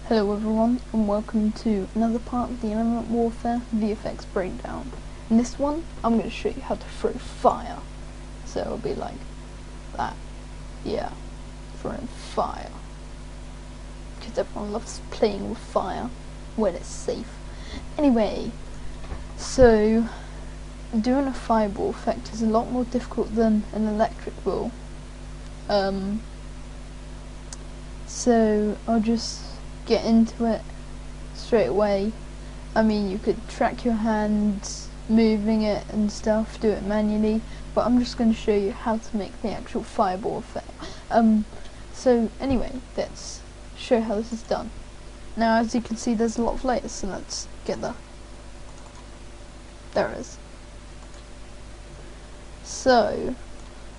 Hello everyone, and welcome to another part of the Element Warfare VFX breakdown. In this one, I'm going to show you how to throw fire. So it'll be like that. Yeah, throwing fire. Because everyone loves playing with fire when it's safe. Anyway, so doing a fireball effect is a lot more difficult than an electric ball. So I'll just get into it straight away. I mean, you could track your hands moving it and stuff, do it manually, but I'm just going to show you how to make the actual fireball effect. So anyway, let's show how this is done. Now, as you can see, there's a lot of layers, so let's get there. There it is. So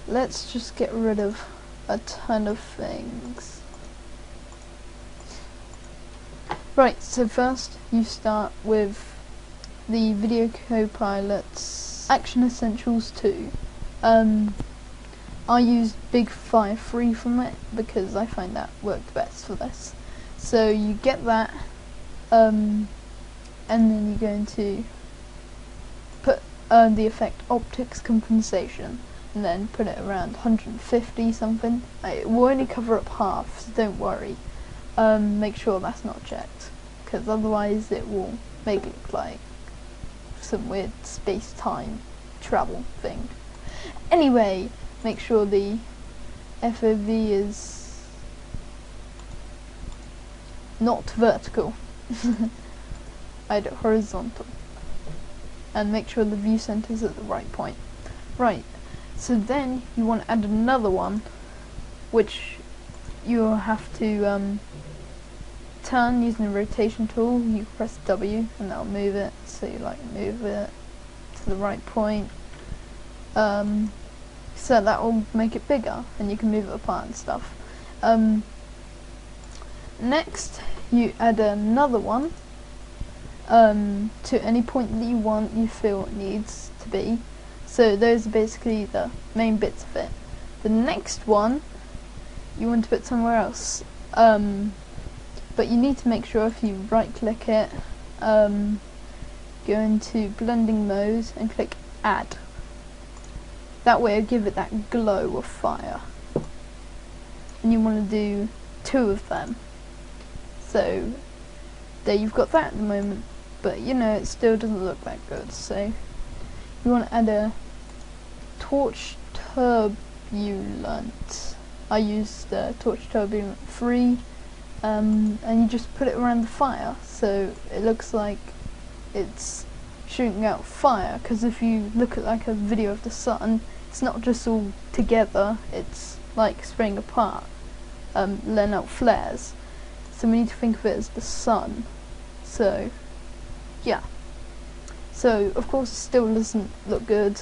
let's just get rid of a ton of things. Right, so first you start with the Video Copilot's Action Essentials 2. I used Big Fire 3 from it because I find that worked best for this. So you get that, and then you're going to put the effect Optics Compensation, and then put it around 150 something. It will only cover up half, so don't worry. Make sure that's not checked, because otherwise it will make it look like some weird space-time travel thing. Anyway, make sure the FOV is not vertical, either horizontal, and make sure the view center is at the right point. Right, so then you want to add another one, which you'll have to turn using the rotation tool. You press W and that'll move it, so you move it to the right point, so that will make it bigger and you can move it apart and stuff. Next you add another one to any point that you feel it needs to be. So those are basically the main bits of it. The next one you want to put somewhere else, but you need to make sure if you right click it, go into blending mode and click add. That way it'll give it that glow of fire, and you want to do 2 of them. So there you've got that at the moment, but you know it still doesn't look that good, so you want to add a torch turbulent. I used torch turbulent 3, and you just put it around the fire so it looks like it's shooting out fire, because if you look at like a video of the sun, it's not just all together, it's like spraying apart, letting out flares. So we need to think of it as the sun. So yeah, so of course it still doesn't look good.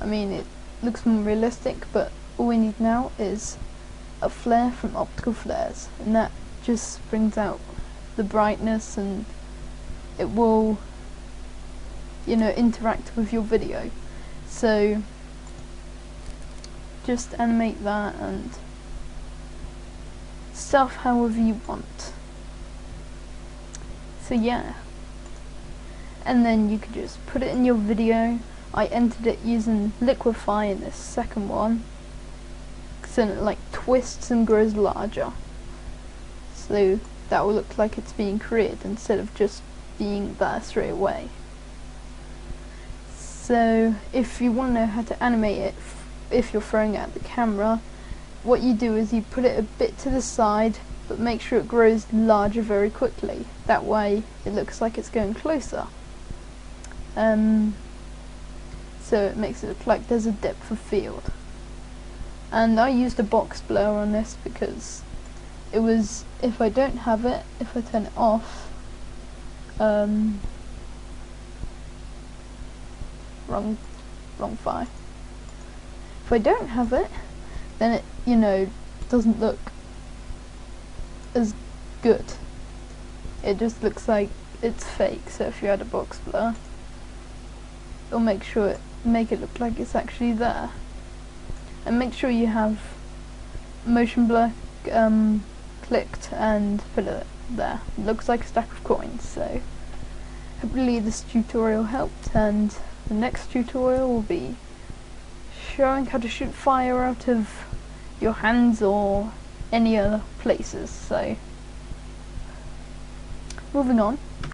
I mean, it looks more realistic, but all we need now is a flare from optical flares, and that just brings out the brightness, and it will, you know, interact with your video. So just animate that and stuff however you want. So yeah, and then you could just put it in your video. I entered it using Liquify in this second one, so it like twists and grows larger, so that will look like it's being created instead of just being there straight away. So if you want to know how to animate it, if you're throwing it at the camera, what you do is you put it a bit to the side, but make sure it grows larger very quickly. That way it looks like it's going closer. So it makes it look like there's a depth of field. And I used a box blur on this because it was, if I don't have it, if I turn it off, wrong fire. If I don't have it, then it, you know, doesn't look as good. It just looks like it's fake. So if you add a box blur, it'll make it look like it's actually there. And make sure you have motion blur clicked and put it there. It looks like a stack of coins. So hopefully this tutorial helped, and the next tutorial will be showing how to shoot fire out of your hands or any other places. So moving on.